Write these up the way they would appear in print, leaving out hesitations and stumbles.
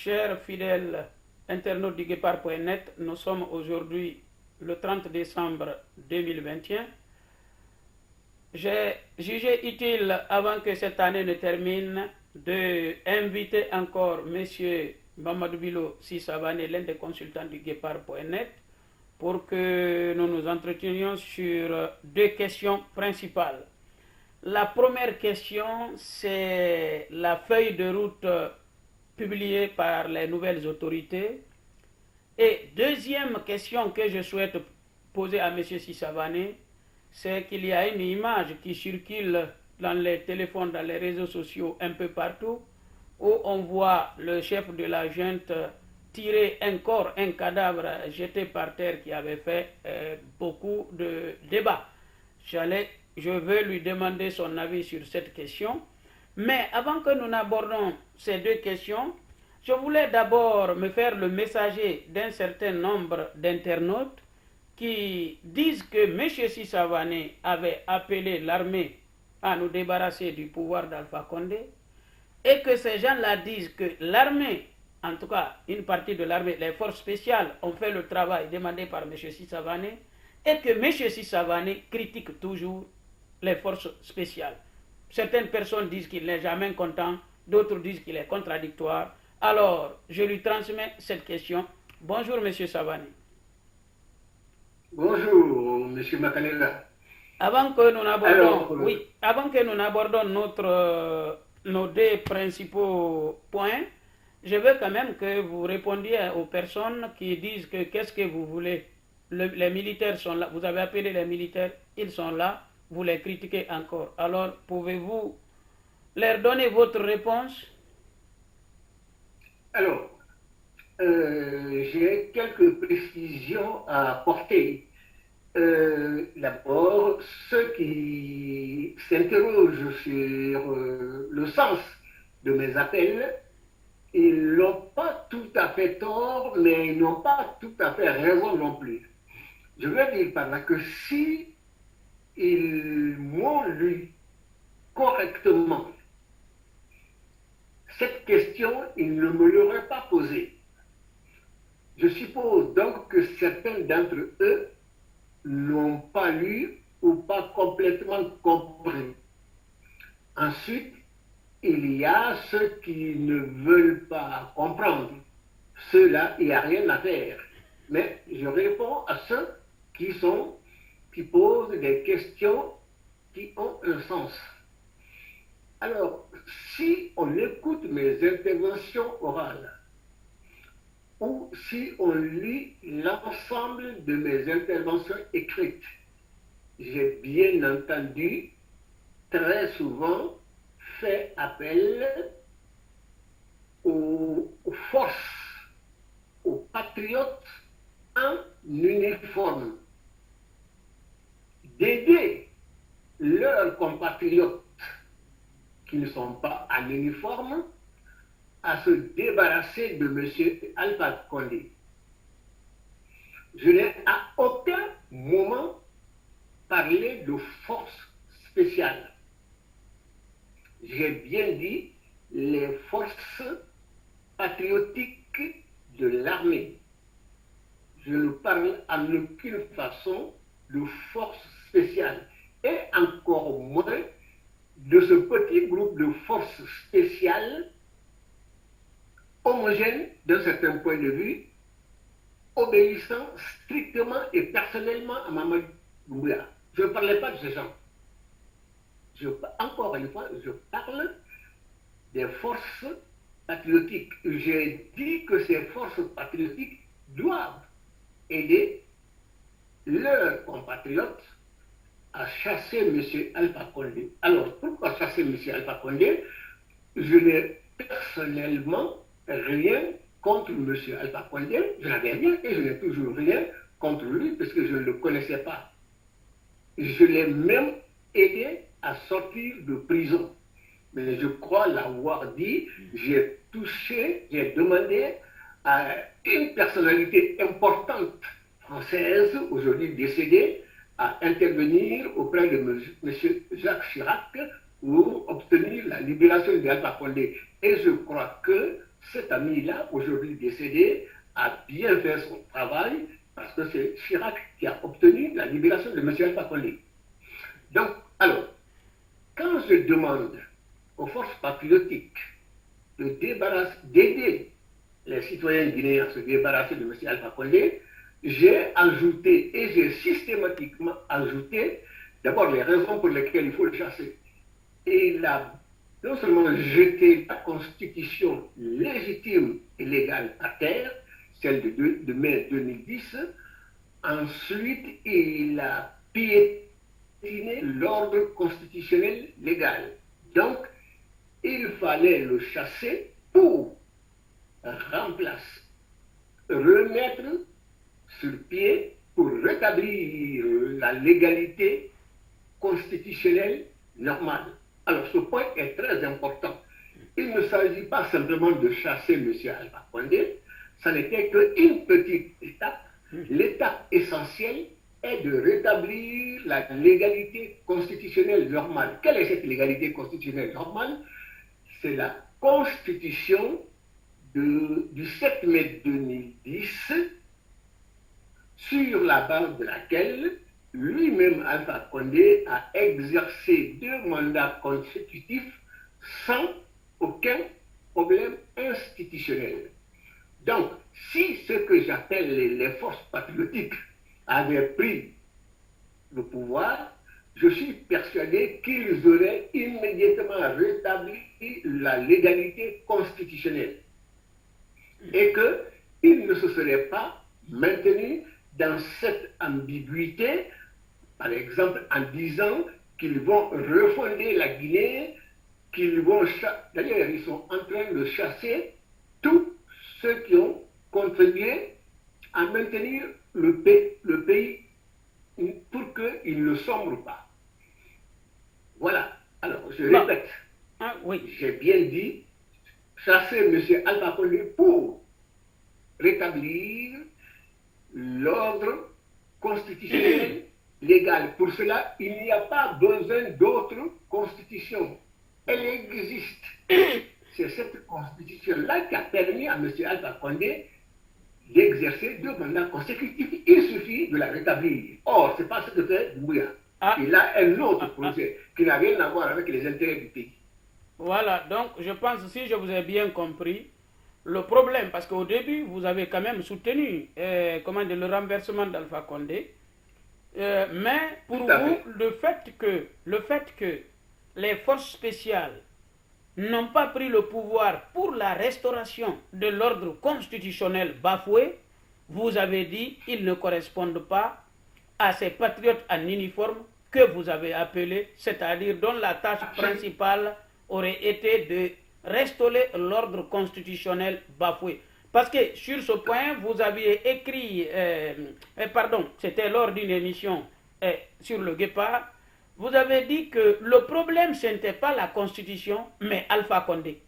Chers fidèles internautes du Guépard.net, nous sommes aujourd'hui le 30 décembre 2021. J'ai jugé utile, avant que cette année ne termine, d'inviter encore M. Mamadou Bilo Sissavane, l'un des consultants du Guépard.net, pour que nous nous entretenions sur deux questions principales. La première question, c'est la feuille de route publiée par les nouvelles autorités. Et deuxième question que je souhaite poser à M. Sissavane, c'est qu'il y a une image qui circule dans les téléphones, dans les réseaux sociaux, un peu partout, où on voit le chef de la junte tirer un corps, un cadavre jeté par terre qui avait fait beaucoup de débats. Je veux lui demander son avis sur cette question. Mais avant que nous n'abordons ces deux questions, je voulais d'abord me faire le messager d'un certain nombre d'internautes qui disent que M. Sissavane avait appelé l'armée à nous débarrasser du pouvoir d'Alpha Condé, et que ces gens-là disent que l'armée, en tout cas une partie de l'armée, les forces spéciales, ont fait le travail demandé par M. Sissavane, et que M. Sissavane critique toujours les forces spéciales. Certaines personnes disent qu'il n'est jamais content, d'autres disent qu'il est contradictoire. Alors, je lui transmets cette question. Bonjour, M. Savane. Bonjour, M. Makalela. Avant que nous n'abordons nos deux principaux points, je veux quand même que vous répondiez aux personnes qui disent que qu'est-ce que vous voulez. Les militaires sont là, vous avez appelé les militaires, ils sont là, vous les critiquez encore. Alors, pouvez-vous leur donner votre réponse? Alors, j'ai quelques précisions à apporter. D'abord, ceux qui s'interrogent sur le sens de mes appels, ils n'ont pas tout à fait tort, mais ils n'ont pas tout à fait raison non plus. Je veux dire par là que si ils m'ont lu correctement cette question, ils ne me l'auraient pas posée. Je suppose donc que certains d'entre eux n'ont pas lu ou pas complètement compris. Ensuite, il y a ceux qui ne veulent pas comprendre. Ceux-là, il n'y a rien à faire. Mais je réponds à ceux qui posent des questions qui ont un sens. Alors, si on écoute mes interventions orales, ou si on lit l'ensemble de mes interventions écrites, j'ai bien entendu très souvent fait appel aux forces, aux patriotes en uniforme, d'aider leurs compatriotes qui ne sont pas en uniforme à se débarrasser de M. Alpha Condé. Je n'ai à aucun moment parlé de force spéciale. J'ai bien dit les forces patriotiques de l'armée. Je ne parle en aucune façon de force spéciale, et encore moins de ce petit groupe de forces spéciales homogène d'un certain point de vue, obéissant strictement et personnellement à Mamadou Doumbouya. Je ne parlais pas de ces gens. Encore une fois, je parle des forces patriotiques. J'ai dit que ces forces patriotiques doivent aider leurs compatriotes à chasser M. Alpha Condé. Alors, pourquoi chasser M. Alpha Condé? Je n'ai personnellement rien contre M. Alpha Condé, je n'avais rien et je n'ai toujours rien contre lui parce que je ne le connaissais pas. Je l'ai même aidé à sortir de prison. Mais je crois l'avoir dit, j'ai demandé à une personnalité importante française, aujourd'hui décédée, à intervenir auprès de M. Jacques Chirac pour obtenir la libération d'Alpha Condé. Et je crois que cet ami-là, aujourd'hui décédé, a bien fait son travail parce que c'est Chirac qui a obtenu la libération de M. Alpha Condé. Donc, alors, quand je demande aux forces patriotiques d'aider les citoyens guinéens à se débarrasser de M. Alpha Condé, j'ai ajouté et j'ai systématiquement ajouté d'abord les raisons pour lesquelles il faut le chasser. Et il a non seulement jeté la constitution légitime et légale à terre, celle de mai 2010, ensuite il a piétiné l'ordre constitutionnel légal. Donc, il fallait le chasser pour remplacer, remettre sur pied, pour rétablir la légalité constitutionnelle normale. Alors ce point est très important. Il ne s'agit pas simplement de chasser M. Alpha Condé, ça n'était qu'une petite étape. L'étape essentielle est de rétablir la légalité constitutionnelle normale. Quelle est cette légalité constitutionnelle normale? C'est la Constitution du 7 mai 2010, sur la base de laquelle lui-même, Alpha Condé, a exercé 2 mandats consécutifs sans aucun problème institutionnel. Donc, si ce que j'appelle les forces patriotiques avaient pris le pouvoir, je suis persuadé qu'ils auraient immédiatement rétabli la légalité constitutionnelle et qu'ils ne se seraient pas maintenus dans cette ambiguïté, par exemple en disant qu'ils vont refonder la Guinée, qu'ils vont... D'ailleurs, ils sont en train de chasser tous ceux qui ont contribué à maintenir le pays pour qu'il ne sombre pas. Voilà. Alors, je répète. Oui. J'ai bien dit chasser M. Alpha Condé pour rétablir l'ordre constitutionnel légal. Pour cela, il n'y a pas besoin d'autre constitution. Elle existe. C'est cette constitution-là qui a permis à M. Alpha Condé d'exercer 2 mandats consécutifs. Il suffit de la rétablir. Or, ce n'est pas ce que fait Doumbouya. Il a un autre projet qui n'a rien à voir avec les intérêts du pays. Voilà, donc je pense, si je vous ai bien compris, le problème, parce qu'au début, vous avez quand même soutenu le renversement d'Alpha Condé, mais pour vous, le fait que les forces spéciales n'ont pas pris le pouvoir pour la restauration de l'ordre constitutionnel bafoué, vous avez dit qu'ils ne correspondent pas à ces patriotes en uniforme que vous avez appelés, c'est-à-dire dont la tâche principale aurait été de restaurer l'ordre constitutionnel bafoué. Parce que sur ce point, vous aviez écrit, c'était lors d'une émission sur le Guépard, vous avez dit que le problème, ce n'était pas la Constitution, mais Alpha Condé.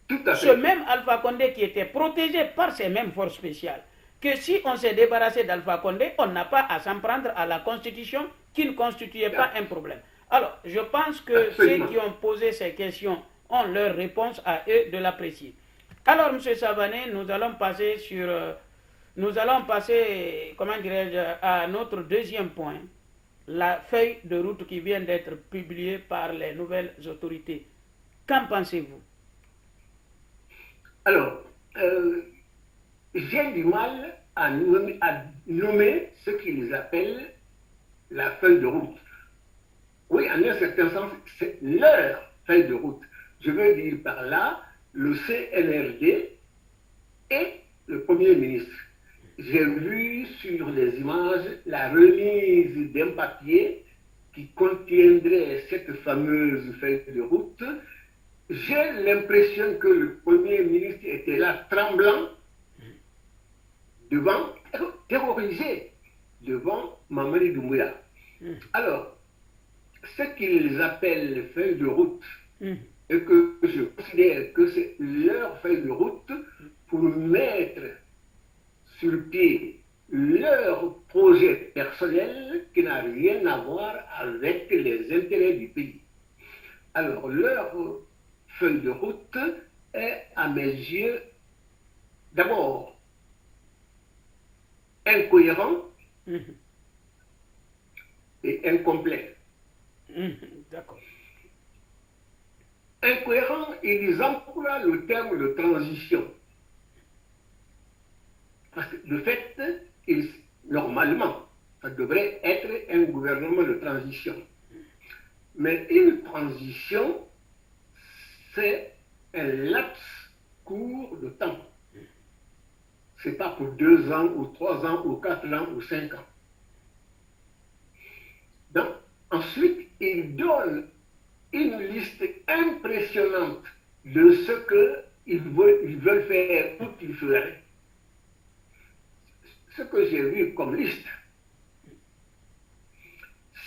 Tout à fait. Ce même Alpha Condé qui était protégé par ces mêmes forces spéciales. Que si on s'est débarrassé d'Alpha Condé, on n'a pas à s'en prendre à la Constitution qui ne constituait pas un problème. Alors, je pense que ceux qui ont posé ces questions ont leur réponse à eux de l'apprécier. Alors, M. Savané, nous allons passer, à notre deuxième point, la feuille de route qui vient d'être publiée par les nouvelles autorités. Qu'en pensez-vous? Alors, j'ai du mal à nommer ce qu'ils appellent la feuille de route. Oui, en un certain sens, c'est leur feuille de route. Je veux dire par là le CNRD et le Premier ministre. J'ai vu sur les images la remise d'un papier qui contiendrait cette fameuse feuille de route. J'ai l'impression que le Premier ministre était là tremblant devant, terrorisé devant Mamadi Doumbouya. Alors, ce qu'ils appellent feuille de route, et que je considère que c'est leur feuille de route pour mettre sur pied leur projet personnel qui n'a rien à voir avec les intérêts du pays. Alors, leur feuille de route est, à mes yeux, d'abord incohérent et incomplet. D'accord. Incohérent, ils emploient le terme de transition. Parce que de fait, normalement, ça devrait être un gouvernement de transition. Mais une transition, c'est un laps court de temps. Ce n'est pas pour 2 ans, ou 3 ans, ou 4 ans, ou 5 ans. Donc, ensuite, il donne une liste impressionnante de ce qu'ils veulent faire ou qu'ils feraient. Ce que j'ai vu comme liste,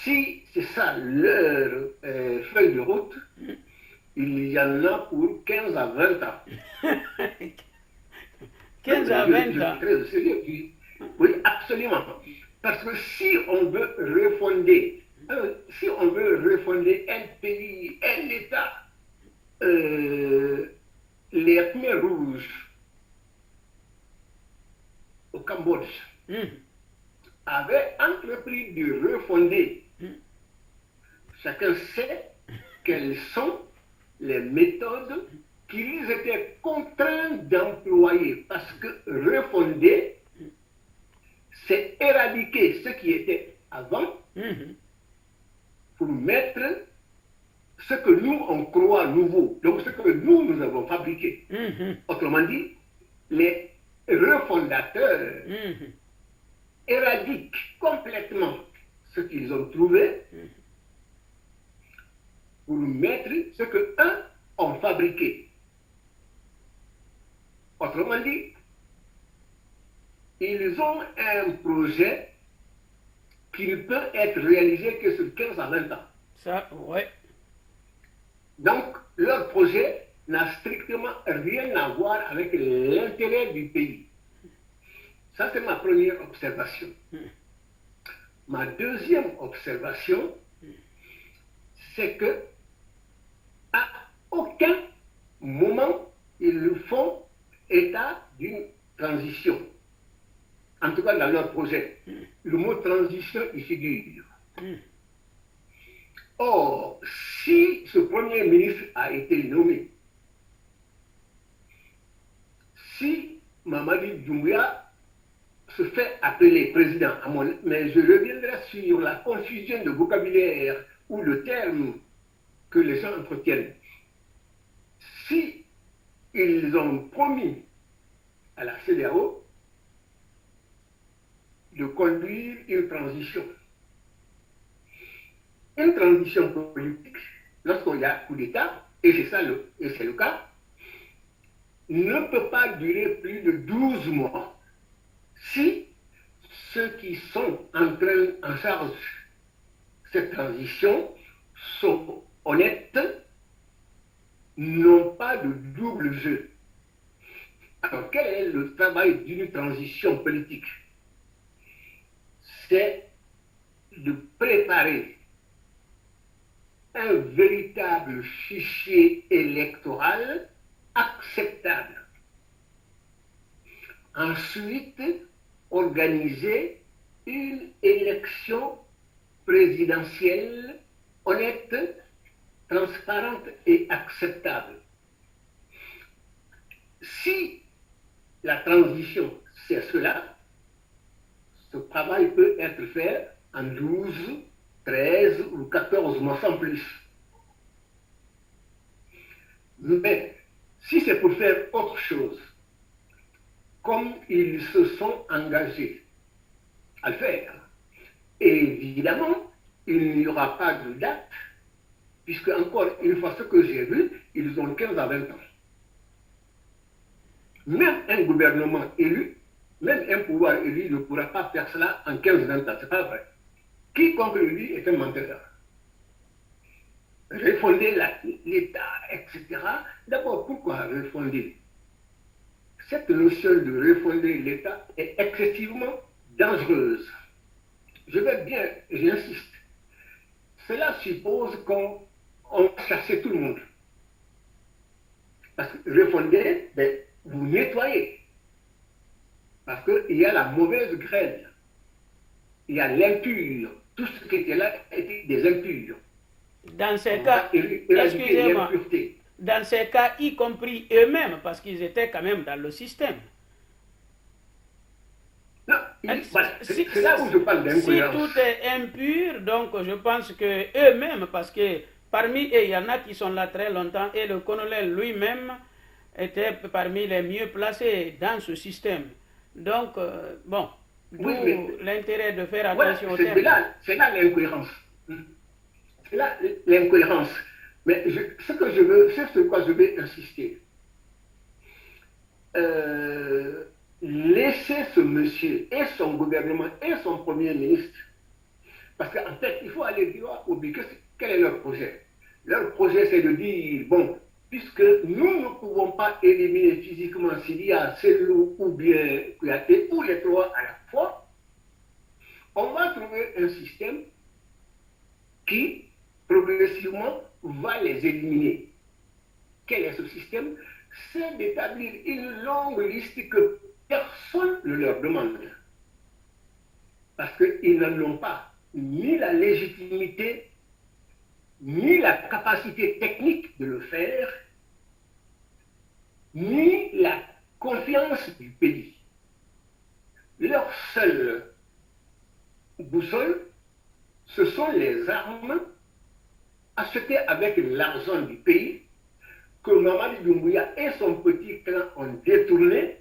si c'est ça leur feuille de route, il y en a pour 15 à 20 ans. 15 à 20 ans. Très sérieux. Oui, absolument. Parce que si on veut refonder, si on veut refonder un pays, un État, les Khmers rouges au Cambodge avaient entrepris de refonder. Chacun sait quelles sont les méthodes qu'ils étaient contraints d'employer. Parce que refonder, c'est éradiquer ce qui était avant pour mettre ce que nous, on croit nouveau. Donc, ce que nous avons fabriqué. Autrement dit, les refondateurs éradiquent complètement ce qu'ils ont trouvé pour mettre ce que eux ont fabriqué. Autrement dit, ils ont un projet qui ne peut être réalisé que sur 15 à 20 ans. Ça, ouais. Donc, leur projet n'a strictement rien à voir avec l'intérêt du pays. Ça, c'est ma première observation. Ma deuxième observation, c'est que à aucun moment, ils font état d'une transition. En tout cas, dans leur projet. Le mot transition y figure. Or, si ce Premier ministre a été nommé, si Mamadi Doumbouya se fait appeler président, mais je reviendrai sur la confusion de vocabulaire ou de termes que les gens entretiennent. Si ils ont promis à la CEDEAO de conduire une transition politique, lorsqu'il y a coup d'État, et c'est le cas, ne peut pas durer plus de 12 mois si ceux qui sont en charge de cette transition sont honnêtes, n'ont pas de double jeu. Alors, quel est le travail d'une transition politique? C'est de préparer un véritable fichier électoral acceptable. Ensuite, organiser une élection présidentielle honnête, transparente et acceptable. Si la transition, c'est cela, ce travail peut être fait en 12, 13 ou 14 mois sans plus. Mais si c'est pour faire autre chose, comme ils se sont engagés à le faire, évidemment, il n'y aura pas de date, puisque encore une fois, ce que j'ai vu, ils ont 15 à 20 ans. Même un gouvernement élu, même un pouvoir élu ne pourra pas faire cela en 15-20 ans, c'est pas vrai. Quiconque le dit est un menteur. Refonder l'État, etc. D'abord, pourquoi refonder? Cette notion de refonder l'État est excessivement dangereuse. Je vais bien, j'insiste. Cela suppose qu'on chasse tout le monde. Parce que refonder, ben, vous nettoyez. Parce qu'il y a la mauvaise graine. Il y a l'impur. Tout ce qui était là était des impurs. Dans ces On cas, va éradiquer excusez-moi, l'impureté. dans ces cas, y compris eux-mêmes, parce qu'ils étaient quand même dans le système. Non, voilà, c'est là où je parle Si d'incohérence. tout est impur, donc je pense que eux-mêmes, parce que parmi eux, il y en a qui sont là très longtemps, et le colonel lui-même était parmi les mieux placés dans ce système. Donc, bon, d'où Oui, l'intérêt de faire voilà, attention au terme. c'est là l'incohérence. C'est là l'incohérence. Mais ce que je veux, c'est sur quoi je vais insister. Laisser ce monsieur et son gouvernement et son premier ministre, parce qu'en fait, il faut aller droit au but. Quel est leur projet? Leur projet, c'est de dire, bon, puisque nous ne pouvons pas éliminer physiquement s'il y a Selou ou bien Kouyaté, ou les trois à la fois, on va trouver un système qui, progressivement, va les éliminer. Quel est ce système? C'est d'établir une longue liste que personne ne leur demande. Parce qu'ils n'en ont pas ni la légitimité, ni la capacité technique de le faire, ni la confiance du pays. Leur seule boussole, ce sont les armes achetées avec l'argent du pays que Mamadi Doumbouya et son petit clan ont détourné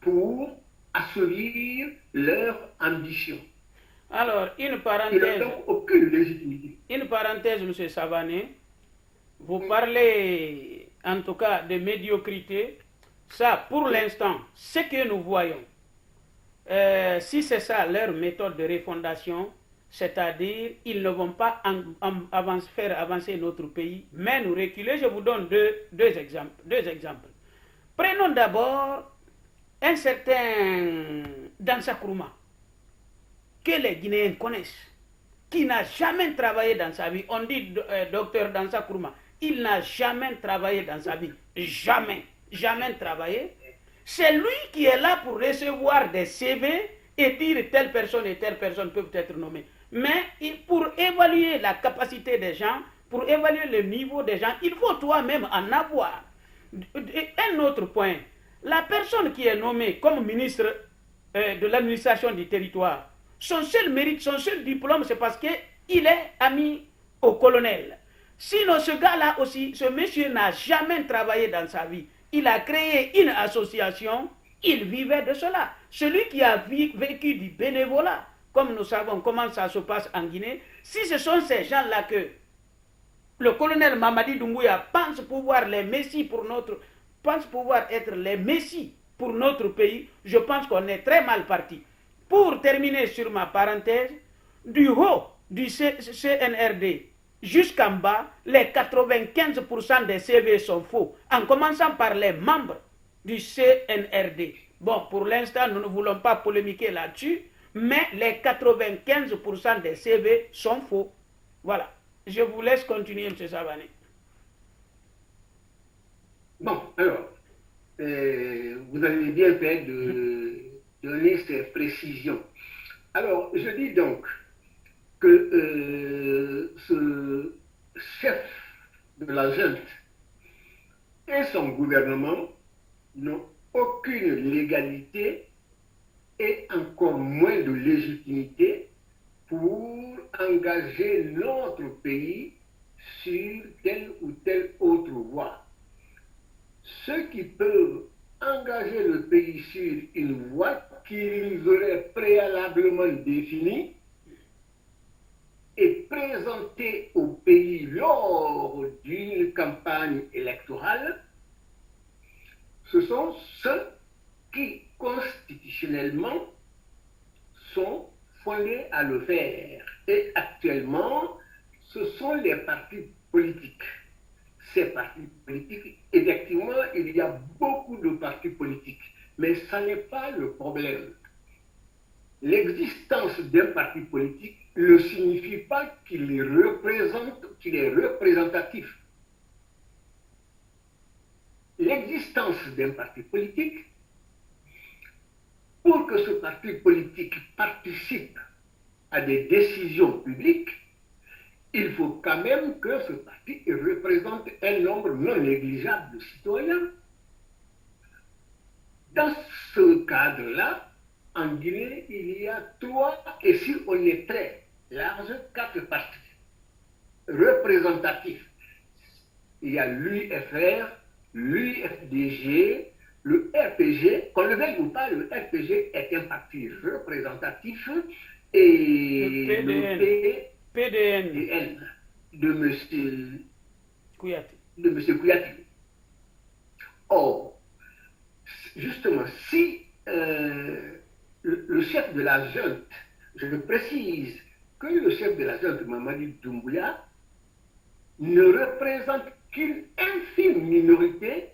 pour assouvir leur ambition. Alors, Ils n'ont donc aucune légitimité. Une parenthèse, M. Savané. Vous parlez en tout cas de médiocrité. Ça, pour l'instant, ce que nous voyons, si c'est ça leur méthode de refondation, c'est-à-dire ils ne vont pas faire avancer notre pays, mais nous reculer. Je vous donne deux exemples. Prenons d'abord un certain Dansa Kourouma, que les Guinéens connaissent, qui n'a jamais travaillé dans sa vie. On dit docteur Dansa Kourouma, il n'a jamais travaillé dans sa vie. Jamais travaillé. C'est lui qui est là pour recevoir des CV et dire telle personne et telle personne peuvent être nommées. Mais pour évaluer la capacité des gens, pour évaluer le niveau des gens, il faut toi-même en avoir. Un autre point, la personne qui est nommée comme ministre de l'administration du territoire, son seul mérite, son seul diplôme, c'est parce qu'il est ami au colonel. Sinon, ce gars-là aussi, ce monsieur n'a jamais travaillé dans sa vie. Il a créé une association, il vivait de cela. Celui qui a vécu du bénévolat, comme nous savons comment ça se passe en Guinée, si ce sont ces gens-là que le colonel Mamadi Doumbouya pense pouvoir être les messies pour notre pays, je pense qu'on est très mal parti. Pour terminer sur ma parenthèse, du haut du CNRD jusqu'en bas, les 95% des CV sont faux, en commençant par les membres du CNRD. Bon, pour l'instant, nous ne voulons pas polémiquer là-dessus, mais les 95% des CV sont faux. Voilà. Je vous laisse continuer, M. Savané. Bon, alors, vous avez bien fait de donner ces précisions. Alors, je dis donc que ce chef de la junte et son gouvernement n'ont aucune légalité et encore moins de légitimité pour engager notre pays sur telle ou telle autre voie. Ceux qui peuvent engager le pays sur une voie qu'ils auraient préalablement définie et présentée au pays lors d'une campagne électorale, ce sont ceux qui constitutionnellement sont fondés à le faire. Et actuellement, ce sont les partis politiques. Ces partis politiques, effectivement, il y a beaucoup de partis politiques, mais ça n'est pas le problème. L'existence d'un parti politique ne signifie pas qu'il est représentatif. l'existence d'un parti politique, pour que ce parti politique participe à des décisions publiques, il faut quand même que ce parti représente un nombre non négligeable de citoyens. Dans ce cadre-là, en Guinée, il y a 3, et si on est très large, 4 partis représentatifs. Il y a l'UFR, l'UFDG, le RPG. Qu'on le veuille ou pas, le RPG est un parti représentatif, et le PDN de M. Kouyaté. Or, justement, si le chef de la junte, je précise que le chef de la junte, Mamadi Doumbouya, ne représente qu'une infime minorité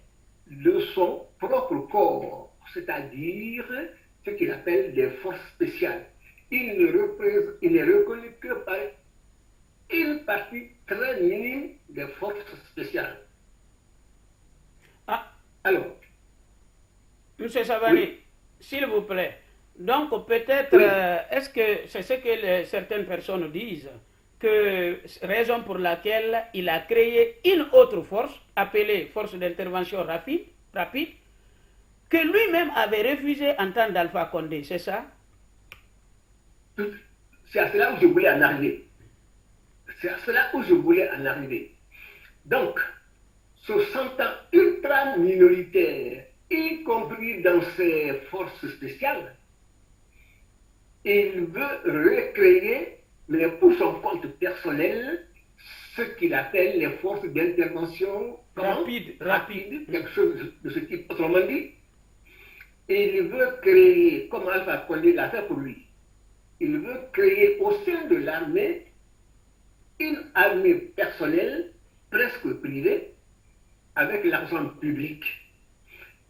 de son propre corps, c'est-à-dire ce qu'il appelle des forces spéciales. Il n'est reconnu que par une partie très minime des forces spéciales. Ah. Alors, Monsieur Savani, oui, s'il vous plaît, donc peut-être, oui, est-ce que c'est ce que certaines personnes disent, que raison pour laquelle il a créé une autre force, appelée force d'intervention rapide, que lui-même avait refusé en temps d'Alpha Condé, c'est ça? C'est à cela où je voulais en arriver. Donc, se sentant ultra minoritaire, y compris dans ses forces spéciales, il veut recréer, mais pour son compte personnel, ce qu'il appelle les forces d'intervention rapide, quelque chose de ce type. Autrement dit, il veut créer, comme Alpha Condé l'a fait pour lui, il veut créer au sein de l'armée une armée personnelle, presque privée, avec l'argent public.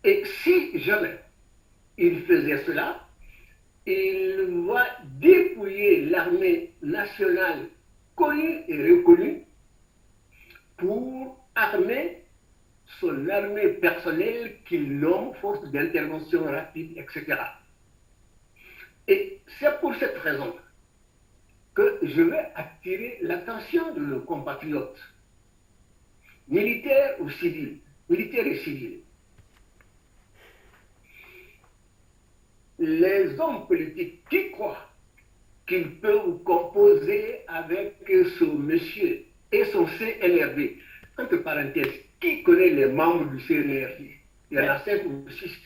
Et si jamais il faisait cela, il va dépouiller l'armée nationale connue et reconnue pour armer son armée personnelle qu'il nomme force d'intervention rapide, etc. Et c'est pour cette raison que je vais attirer l'attention de nos compatriotes, militaires ou civils, militaires et civils. Les hommes politiques qui croient qu'ils peuvent composer avec ce monsieur et son CNRD, entre parenthèses, qui connaît les membres du CNRD? Il y en a 5 ou 6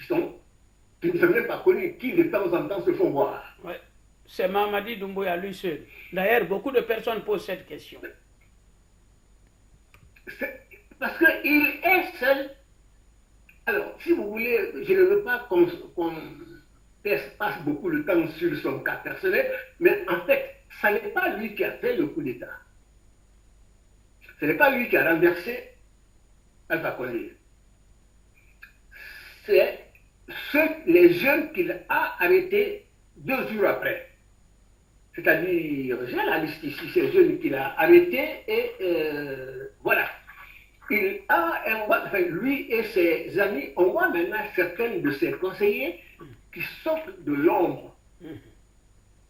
qui ne sont même pas connus, qui de temps en temps se font voir. Ouais. C'est Mamadi Doumbouya lui seul. D'ailleurs, beaucoup de personnes posent cette question. Parce qu'il est seul. Alors, si vous voulez, je ne veux pas qu'on passe beaucoup de temps sur son cas personnel, mais en fait, ce n'est pas lui qui a fait le coup d'État. Ce n'est pas lui qui a renversé Alpha Condé. C'est les jeunes qu'il a arrêtés 2 jours après. C'est-à-dire, j'ai la liste ici, ces jeunes qu'il a arrêtés et voilà. Il a, lui et ses amis, on voit maintenant certains de ses conseillers qui sortent de l'ombre.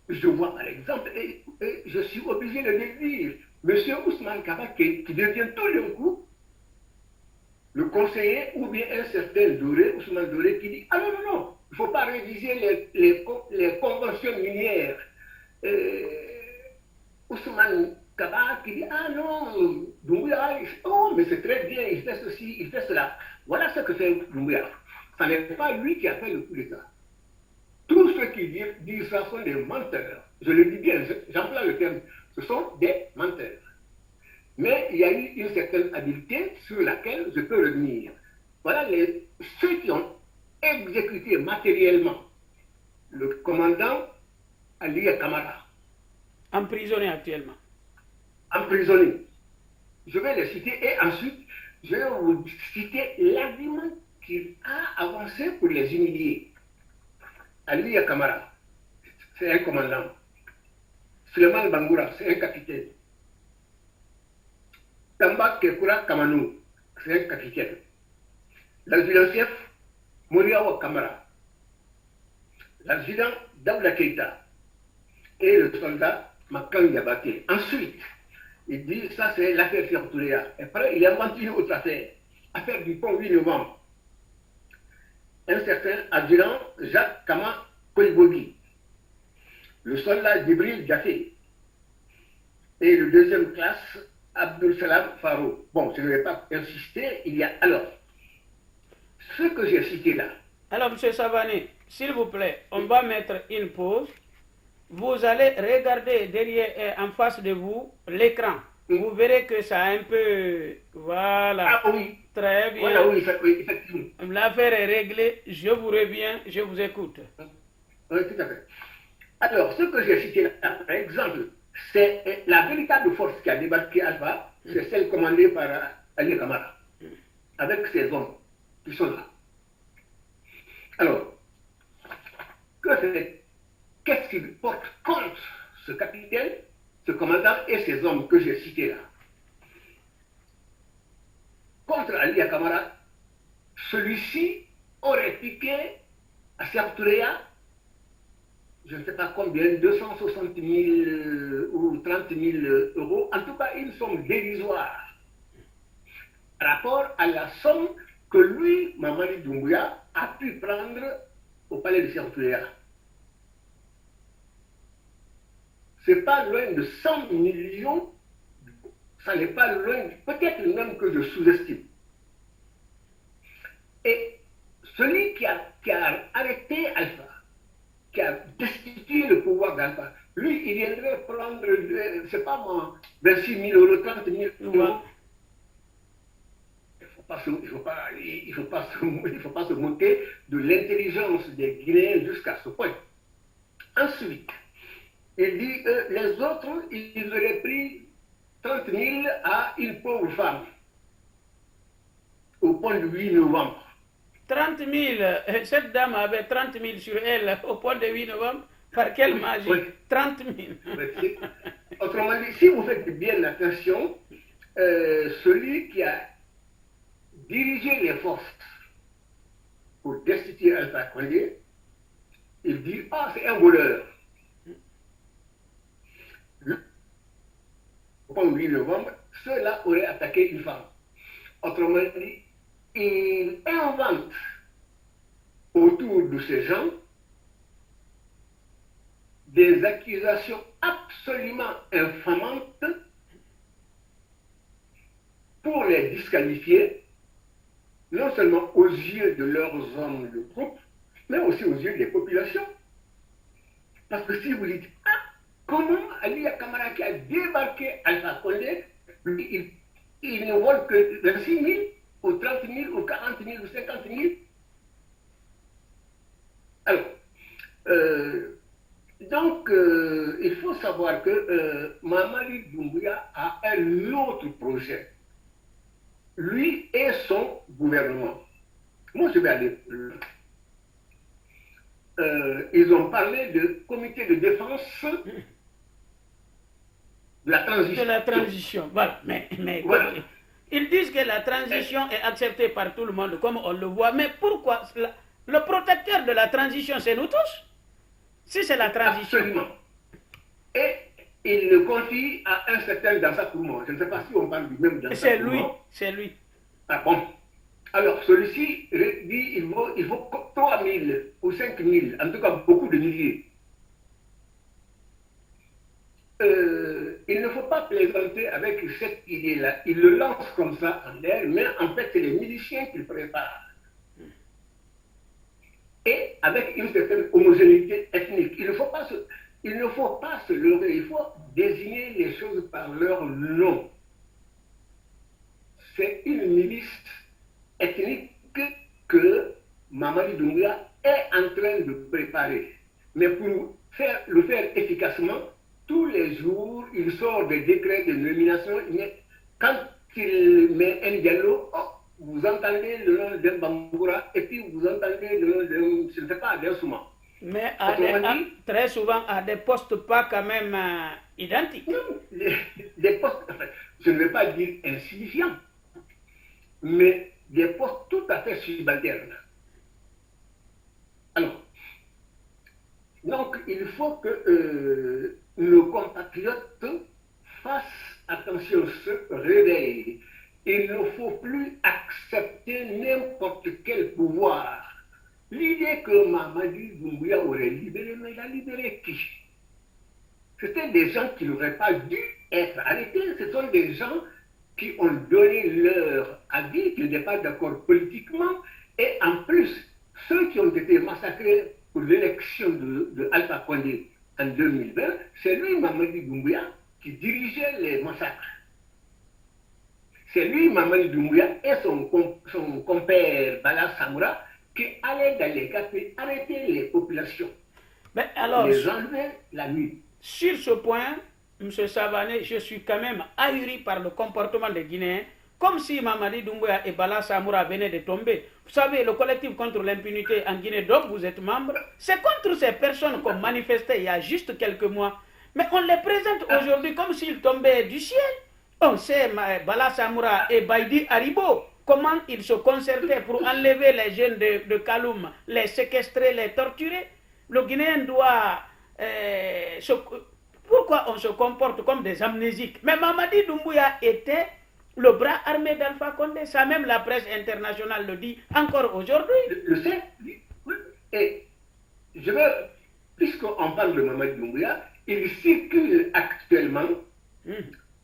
Je vois par exemple, et je suis obligé de le dire, M. Ousmane Kaba qui devient tout d'un coup le conseiller ou bien un certain Doré, Ousmane Doré, qui dit « Ah non, non, non, il ne faut pas réviser les conventions minières. » Ousmane Kaba qui dit « Ah non, Doumbouya, oh, mais c'est très bien, il fait ceci, il fait cela. » Voilà ce que fait Doumbouya. Ce n'est pas lui qui a fait le coup d'État. Tous ceux qui disent ça sont des menteurs. Je le dis bien, j'emploie le terme. Ce sont des menteurs. Mais il y a eu une certaine habileté sur laquelle je peux revenir. Voilà ceux qui ont exécuté matériellement le commandant Ali Kamara. Emprisonné actuellement. Emprisonné. Je vais les citer et ensuite, je vais vous citer l'argument qu'il a avancé pour les humilier. Ali Kamara, c'est un commandant. Suleiman Bangoura, c'est un capitaine. Tamba Kekura Kamanou, c'est un capitaine. l'adjudant-chef Moriawa Kamara, l'adjudant Daouda Keita et le soldat Makan Diabaté. Ensuite, il dit ça c'est l'affaire Sertouléa. Après, il invente une autre affaire, affaire du pont 8 novembre. Un certain adjudant Jacques Kama Koibogi, le soldat Djibril Diafé et le deuxième classe Abdul Salam Faro. Bon, je ne vais pas insister, il y a alors ce que j'ai cité là. Alors, M. Savani, s'il vous plaît, on va mettre une pause. Vous allez regarder derrière, en face de vous, l'écran. Vous verrez que ça a un peu... Voilà. Ah oui. Très bien. Voilà, oui, effectivement. L'affaire est réglée. Je vous reviens, je vous écoute. Oui, tout à fait. Alors, ce que j'ai cité là, par exemple, c'est la véritable force qui a débarqué à Alpha, c'est celle commandée par Ali Kamara, avec ses hommes qui sont là. Alors, qu'est-ce qui porte contre ce capitaine, ce commandant et ces hommes que j'ai cités là? Contre Ali Kamara, celui-ci aurait piqué à Sertouléa, je ne sais pas combien, 260 000 ou 30 000 euros, en tout cas une somme dérisoire, par rapport à la somme que lui, Mamadi Doumbouya, a pu prendre au palais de Sertouléa. C'est pas loin de 100 millions, ça n'est pas loin, peut-être même que je sous-estime. Et celui qui a arrêté Alpha, qui a destitué le pouvoir d'Alpha, lui, il viendrait prendre, c'est pas moi, 26 000 euros, 30 000 euros. Il ne faut pas se moquer de l'intelligence des Guinéens jusqu'à ce point. Ensuite, il dit les autres, ils auraient pris 30 000 à une pauvre femme au point de 8 novembre. 30 000, cette dame avait 30 000 sur elle au point de 8 novembre. Par quelle magie? Oui. 30 000. Autrement dit, si vous faites bien attention, celui qui a dirigé les forces pour destituer Alpha Condé, il dit « Ah, c'est un voleur ». Au point de 8 novembre, ceux-là auraient attaqué une femme. Autrement dit, il invente autour de ces gens des accusations absolument infamantes pour les disqualifier, non seulement aux yeux de leurs hommes de groupe, mais aussi aux yeux des populations. Parce que si vous dites, ah, comment Ali Kamara qui a débarqué Alpha Condé, lui, il ne vole que 26 000 ou 30 000 ou 40 000 ou 50 000. Alors, donc, il faut savoir que Mamadi Doumbouya a un autre projet. Lui et son gouvernement. Moi, je vais aller plus loin. Ils ont parlé de comité de défense de la transition. De la transition, voilà. Mais voilà. Ils disent que la transition est acceptée par tout le monde, comme on le voit. Mais pourquoi le protecteur de la transition, c'est nous tous? Si c'est la transition. Absolument. Et il le confie à un certain Dansa Kourmon. Je ne sais pas si on parle du même Dansa Kourmon. C'est lui. Ah bon. Alors, celui-ci dit il faut 3 000 ou 5 000, en tout cas beaucoup de milliers. Il ne faut pas plaisanter avec cette idée-là. Il le lance comme ça en l'air, mais en fait, c'est les miliciens qu'il prépare. Et avec une certaine homogénéité ethnique. Il ne faut pas se leurrer, il faut désigner les choses par leur nom. C'est une milice ethnique que Mamadi Doumbouya est en train de préparer. Mais pour le faire efficacement, tous les jours, il sort des décrets de nomination. Mais quand il met un dialogue, vous entendez le nom d'un Bamboura et puis vous entendez le nom d'un, je ne sais pas, d'un Souma. Mais très souvent à des postes pas quand même identiques. Non, des postes, je ne vais pas dire insignifiants, mais des postes tout à fait affaires subalternes. Alors, donc il faut que nos compatriotes fassent attention, se réveillent. Il ne faut plus accepter n'importe quel pouvoir. L'idée que Mamadi Doumbouya aurait libéré, mais il a libéré qui? C'était des gens qui n'auraient pas dû être arrêtés. Ce sont des gens qui ont donné leur avis, qui n'étaient pas d'accord politiquement. Et en plus, ceux qui ont été massacrés pour l'élection de Alpha Condé en 2020, c'est lui, Mamadi Doumbouya, qui dirigeait les massacres. C'est lui, Mamadi Doumbouya, et son compère Bala Samoura, qui allaient dans les quartiers arrêter les populations, Mais alors, les enlever la nuit. sur ce point, M. Savané, je suis quand même ahuri par le comportement des Guinéens, comme si Mamadi Doumbouya et Bala Samoura venaient de tomber. Vous savez, le collectif contre l'impunité en Guinée, dont vous êtes membre, c'est contre ces personnes qu'on manifestait il y a juste quelques mois. Mais on les présente aujourd'hui comme s'ils tombaient du ciel. On sait, Bala Samoura et Baïdi Haribo, comment ils se concertaient pour enlever les jeunes de Kaloum, les séquestrer, les torturer. Le Guinéen doit... pourquoi on se comporte comme des amnésiques? Mais Mamadi Doumbouya était le bras armé d'Alpha Condé. Ça même la presse internationale le dit encore aujourd'hui. Le sait, oui. Et je veux, puisqu'on parle de Mamadi Doumbouya, il circule actuellement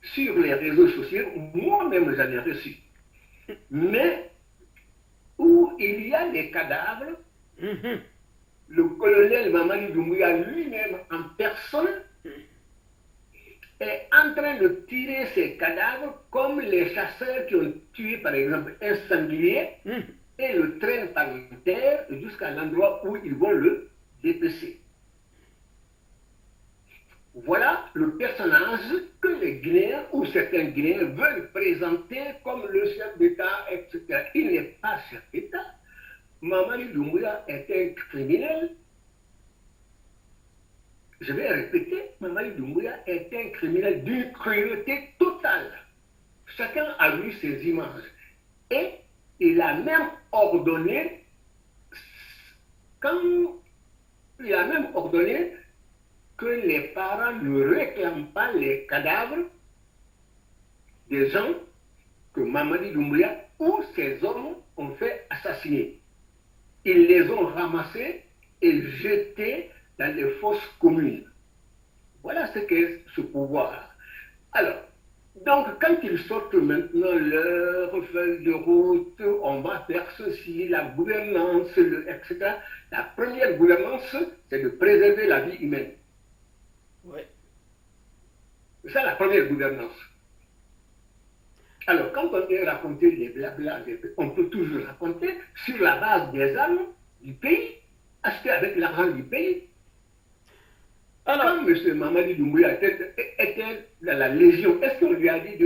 sur les réseaux sociaux, moi-même j'en ai reçu, mais où il y a des cadavres, le colonel Mamadi Doumbouya lui-même en personne est en train de tirer ces cadavres comme les chasseurs qui ont tué par exemple un sanglier et le traînent par terre jusqu'à l'endroit où ils vont le dépecer. Voilà le personnage que les Guinéens ou certains Guinéens veulent présenter comme le chef d'État, etc. Il n'est pas chef d'État. Mamadi Doumbouya est un criminel. Je vais répéter, Mamadi Doumbouya est un criminel d'une cruauté totale. Chacun a vu ces images. Et il a même ordonné, que les parents ne réclament pas les cadavres des gens que Mamadi Doumbouya ou ses hommes ont fait assassiner. Ils les ont ramassés et jetés dans les fosses communes. Voilà ce qu'est ce pouvoir. Alors, donc quand ils sortent maintenant leur feuille de route, on va faire ceci, la gouvernance, etc. La première gouvernance, c'est de préserver la vie humaine. Oui. C'est ça la première gouvernance. Alors, quand on vient raconter les blabla, on peut toujours raconter sur la base des armes du pays, acheter avec l'argent du pays. Alors, quand M. Mamadi Doumbouya était dans la Légion, est-ce qu'on lui a dit,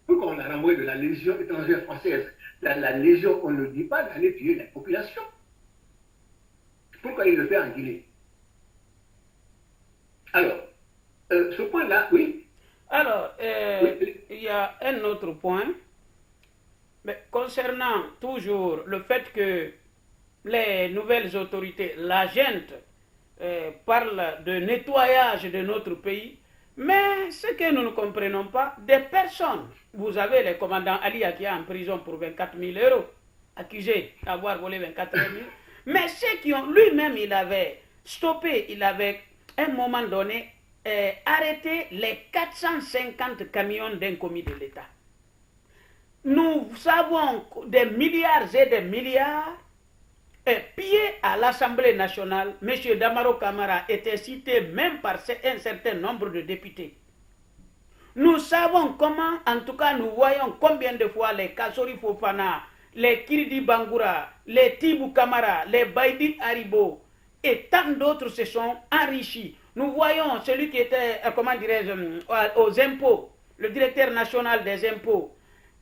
pourquoi on l'a renvoyé de la Légion étrangère française? Dans la Légion, on ne dit pas d'aller tuer la population. Pourquoi il le fait en Guinée? Alors, ce point-là, oui. Alors, il y a un autre point. Mais concernant toujours le fait que les nouvelles autorités, la gente, parlent de nettoyage de notre pays, mais ce que nous ne comprenons pas, des personnes, vous avez le commandant Ali qui est en prison pour 24 000 €, accusé d'avoir volé 24 000 €, mais ceux qui ont, lui-même, il avait stoppé, il avait, à un moment donné, arrêté les 450 camions d'un commis de l'État. Nous savons des milliards et des milliards pillés à l'Assemblée nationale. M. Damaro Camara était cité même par un certain nombre de députés. Nous savons comment, en tout cas nous voyons combien de fois les Kassori Fofana, les Kiridi Bangoura, les Tibou Camara, les Baïdi Haribo et tant d'autres se sont enrichis. Nous voyons celui qui était, comment dirais-je, aux impôts, le directeur national des impôts,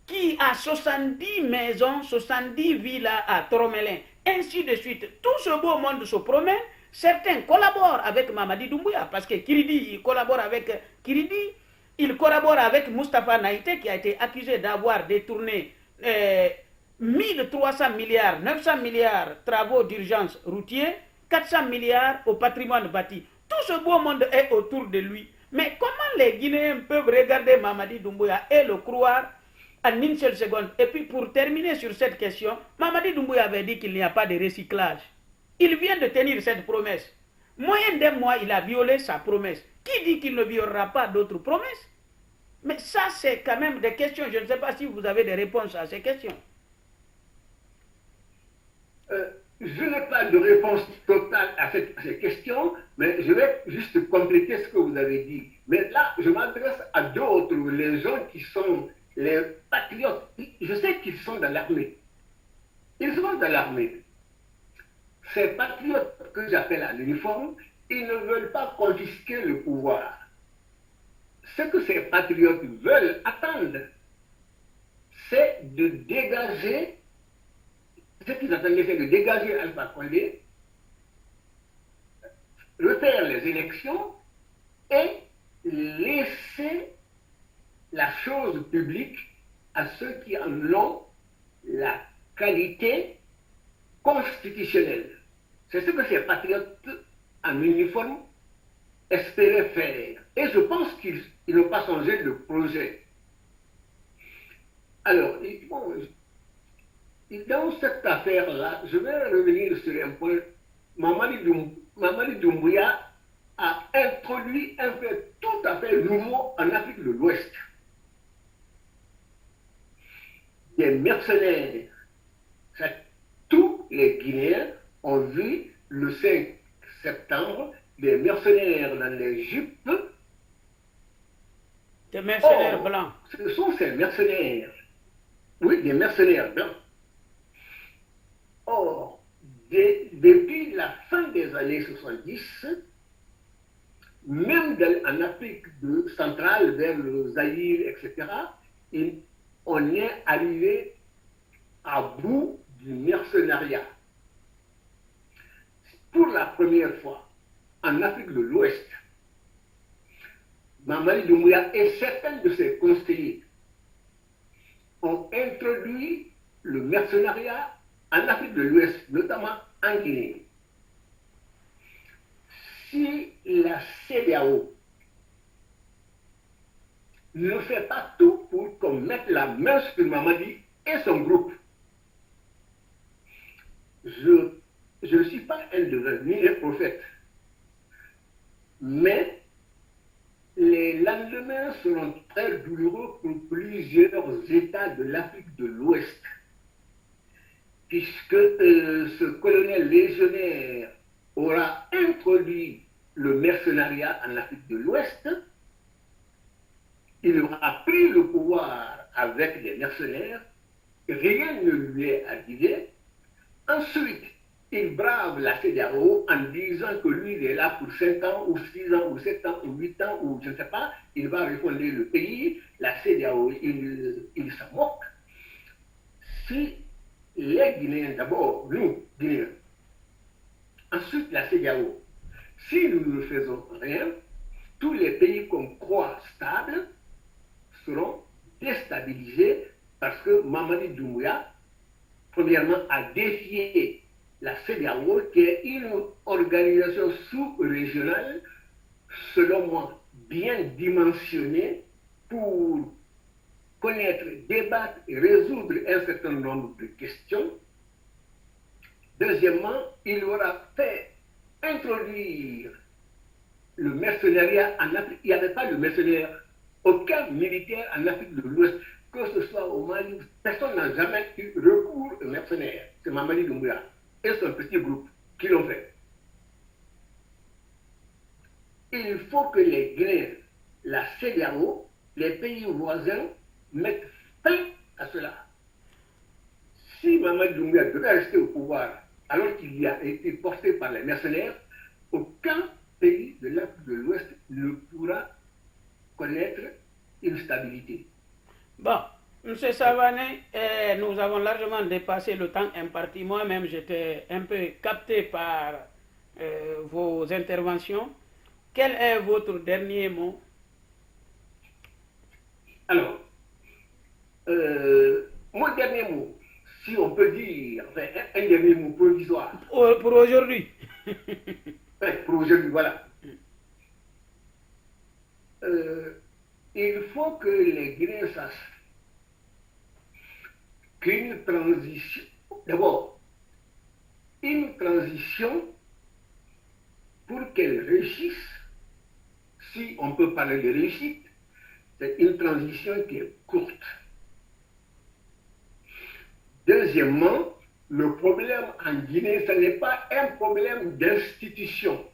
qui a 70 maisons, 70 villas à Tromelin, ainsi de suite. Tout ce beau monde se promène. Certains collaborent avec Mamadi Doumbouya, parce que Kiridi, il collabore avec Kiridi. Il collabore avec Moustapha Naïté, qui a été accusé d'avoir détourné 1300 milliards, 900 milliards travaux d'urgence routiers, 400 milliards au patrimoine bâti. Tout ce beau monde est autour de lui. Mais comment les Guinéens peuvent regarder Mamadi Doumbouya et le croire en une seule seconde? Et puis pour terminer sur cette question, Mamadi Doumbouya avait dit qu'il n'y a pas de recyclage. Il vient de tenir cette promesse. Moyen d'un mois, il a violé sa promesse. Qui dit qu'il ne violera pas d'autres promesses? Mais ça, c'est quand même des questions. Je ne sais pas si vous avez des réponses à ces questions. Je n'ai pas de réponse totale à ces questions, mais je vais juste compléter ce que vous avez dit. Mais là, je m'adresse à d'autres, les gens qui sont les patriotes. Je sais qu'ils sont dans l'armée. Ils sont dans l'armée. Ces patriotes que j'appelle à l'uniforme, ils ne veulent pas confisquer le pouvoir. Ce que ces patriotes veulent attendre, c'est de dégager, ce qu'ils attendaient, c'est de dégager Alpha Condé, refaire les élections et laisser la chose publique à ceux qui en ont la qualité constitutionnelle. C'est ce que ces patriotes en uniforme espéraient faire. Et je pense qu'ils n'ont pas changé de projet. Alors, bon, dans cette affaire-là, je vais revenir sur un point. Mamadi Doumbouya a introduit un fait tout à fait nouveau en Afrique de l'Ouest. Des mercenaires. Tous les Guinéens ont vu le 5 septembre des mercenaires dans les jupes. Des mercenaires blancs. Ce sont ces mercenaires. Oui, des mercenaires blancs. Or, depuis la fin des années 70, même en Afrique centrale, vers le Zaïre, etc., on est arrivé à bout du mercenariat. Pour la première fois, en Afrique de l'Ouest, Mamadi Doumbouya et certains de ses conseillers ont introduit le mercenariat en Afrique de l'Ouest, notamment en Guinée. Si la CEDEAO ne fait pas tout pour qu'on mette la main sur Mamadi et son groupe, je ne suis pas un ni un prophète, mais les lendemains seront très douloureux pour plusieurs États de l'Afrique de l'Ouest, puisque ce colonel légionnaire aura introduit le mercenariat en Afrique de l'Ouest, il aura pris le pouvoir avec des mercenaires, rien ne lui est arrivé. Ensuite, il brave la CEDEAO en disant que lui, il est là pour 5 ans, ou 6 ans, ou 7 ans, ou 8 ans, ou je ne sais pas, il va refonder le pays. La CEDEAO, il s'en moque. Si les Guinéens, d'abord, nous, Guinéens, ensuite la CEDEAO, si nous ne faisons rien, tous les pays qu'on croit stables seront déstabilisés parce que Mamadi Doumbouya, premièrement, a défié la CEDEAO, qui est une organisation sous-régionale, selon moi, bien dimensionnée pour connaître, débattre et résoudre un certain nombre de questions. Deuxièmement, il aura fait introduire le mercenariat en Afrique. Il n'y avait pas de mercenaire, aucun militaire en Afrique de l'Ouest, que ce soit au Mali, personne n'a jamais eu recours aux mercenaires. C'est Mamadi Doumbouya et son petit groupe qui l'ont fait. Il faut que les Guinéens, la CEDEAO, les pays voisins mettent fin à cela. Si Mamadi Doumbouya devait rester au pouvoir alors qu'il a été porté par les mercenaires, aucun pays de l'Afrique de l'Ouest ne pourra connaître une stabilité. Bon, M. Savané, nous avons largement dépassé le temps imparti. Moi-même, j'étais un peu capté par vos interventions. Quel est votre dernier mot? Alors, mon dernier mot, si on peut dire, enfin, un dernier mot provisoire. Pour aujourd'hui. Pour aujourd'hui, voilà. Il faut que les Guinéens sachent qu'une transition, d'abord, une transition, pour qu'elle réussisse, si on peut parler de réussite, c'est une transition qui est courte. Deuxièmement, le problème en Guinée, ce n'est pas un problème d'institution,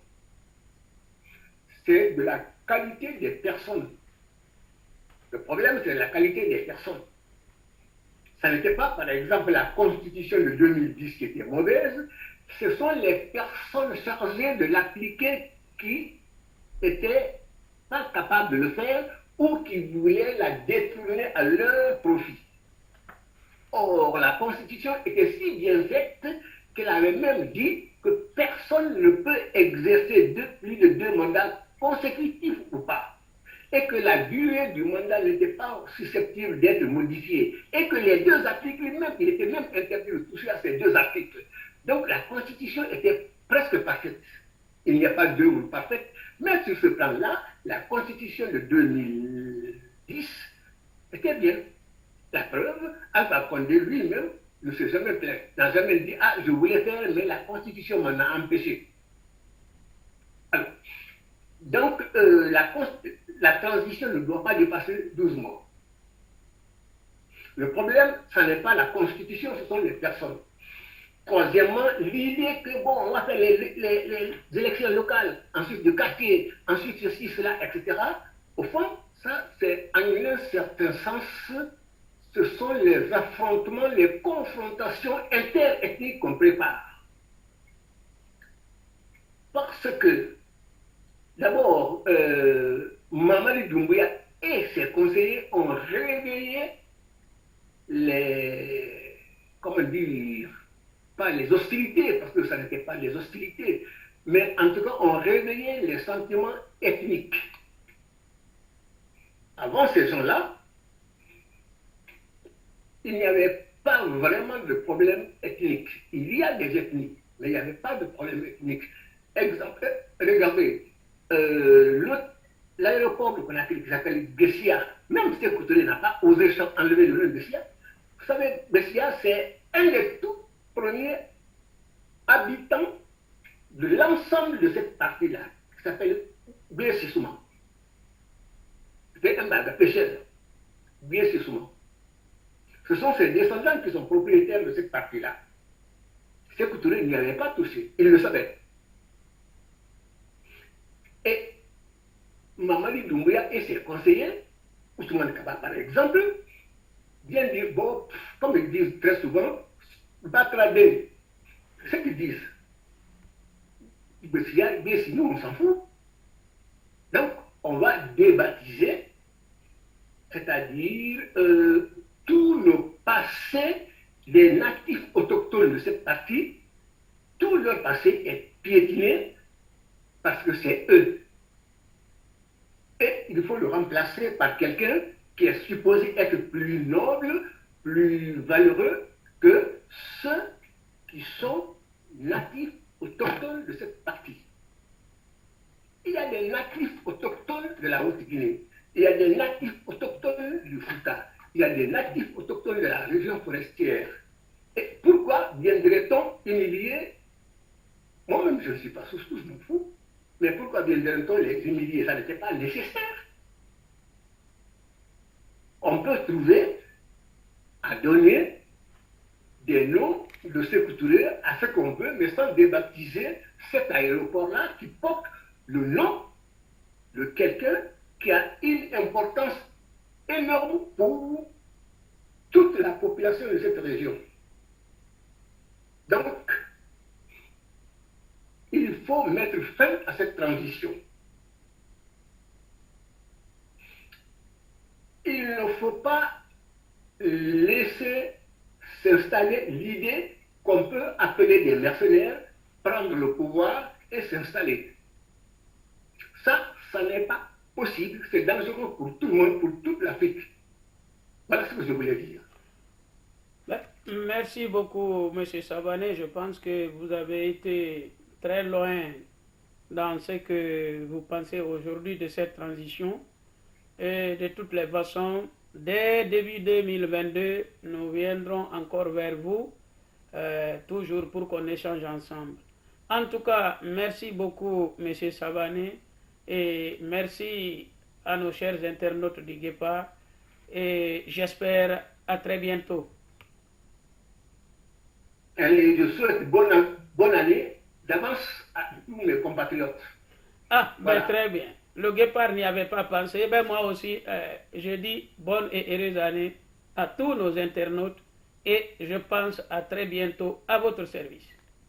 c'est de la qualité des personnes. Le problème, c'est la qualité des personnes. Ça n'était pas, par exemple, la constitution de 2010 qui était mauvaise, ce sont les personnes chargées de l'appliquer qui n'étaient pas capables de le faire ou qui voulaient la détourner à leur profit. Or, la constitution était si bien faite qu'elle avait même dit que personne ne peut exercer plus de 2 mandats consécutifs ou pas, et que la durée du mandat n'était pas susceptible d'être modifiée, et que les 2 articles, même, il était même interdit de toucher à ces 2 articles. Donc la Constitution était presque parfaite. Il n'y a pas d'œuvre parfaite, mais sur ce plan-là, la Constitution de 2010 était bien. La preuve, Alpha Condé lui-même ne s'est jamais plaint, n'a jamais dit « Ah, je voulais faire, mais la Constitution m'en a empêché ». Alors, donc, la transition ne doit pas dépasser 12 mois. Le problème, ce n'est pas la Constitution, ce sont les personnes. Troisièmement, l'idée que, bon, on va faire les élections locales, ensuite de quartier, ensuite ceci, cela, etc. Au fond, ça, c'est en un certain sens, ce sont les affrontements, les confrontations interethniques qu'on prépare. Parce que, d'abord, Mamadi Doumbouya et ses conseillers ont réveillé les, comment dire, pas les hostilités, parce que ça n'était pas les hostilités, mais en tout cas, ont réveillé les sentiments ethniques. Avant ces gens-là, il n'y avait pas vraiment de problème ethnique. Il y a des ethnies, mais il n'y avait pas de problème ethnique. Exemple, regardez, l'aéroport de Conakry qui s'appelle Bessia, même si Koutouré n'a pas osé enlever le nom de Bessia, vous savez, Bessia, c'est un des tout premiers habitants de l'ensemble de cette partie-là, qui s'appelle Biesissouma. C'était un bague pêcheur, Biesissouma. Ce sont ses descendants qui sont propriétaires de cette partie-là. Sékou Touré n'y avait pas touché, il le savait. Et Mamadi Doumbouya et ses conseillers, Ousmane Kaba par exemple, viennent dire, bon, comme ils disent très souvent, Batradé, ce qu'ils disent. Mais sinon, on s'en fout. Donc, on va débaptiser, c'est-à-dire tout le passé des natifs autochtones de cette partie, tout leur passé est piétiné parce que c'est eux. Et il faut le remplacer par quelqu'un qui est supposé être plus noble, plus valeureux que ceux qui sont natifs autochtones de cette partie. Il y a des natifs autochtones de la Haute-Guinée, il y a des natifs autochtones du Fouta, il y a des natifs autochtones de la région forestière. Et pourquoi viendrait-on humilier? Moi-même, je ne suis pas sous-sous, je m'en fous. Mais pourquoi viendrait-on les humilier? Ça n'était pas nécessaire. On peut trouver à donner des noms de Sékou Touré à ce qu'on veut, mais sans débaptiser cet aéroport-là qui porte le nom de quelqu'un qui a une importance énorme pour toute la population de cette région. Donc, il faut mettre fin à cette transition. Il ne faut pas laisser s'installer l'idée qu'on peut appeler des mercenaires, prendre le pouvoir et s'installer. Ça n'est pas possible, c'est dangereux pour tout le monde, pour toute l'Afrique. Voilà ce que je voulais dire. Merci beaucoup, M. Savané. Je pense que vous avez été très loin dans ce que vous pensez aujourd'hui de cette transition. Et de toutes les façons, dès début 2022, nous viendrons encore vers vous, toujours pour qu'on échange ensemble. En tout cas, merci beaucoup, M. Savané, et merci à nos chers internautes du Guépard, et j'espère à très bientôt. Et je souhaite bonne année d'avance à tous mes compatriotes. Ah, ben Voilà. très bien. Le Guépard n'y avait pas pensé. Ben moi aussi, je dis bonne et heureuse année à tous nos internautes et je pense à très bientôt à votre service.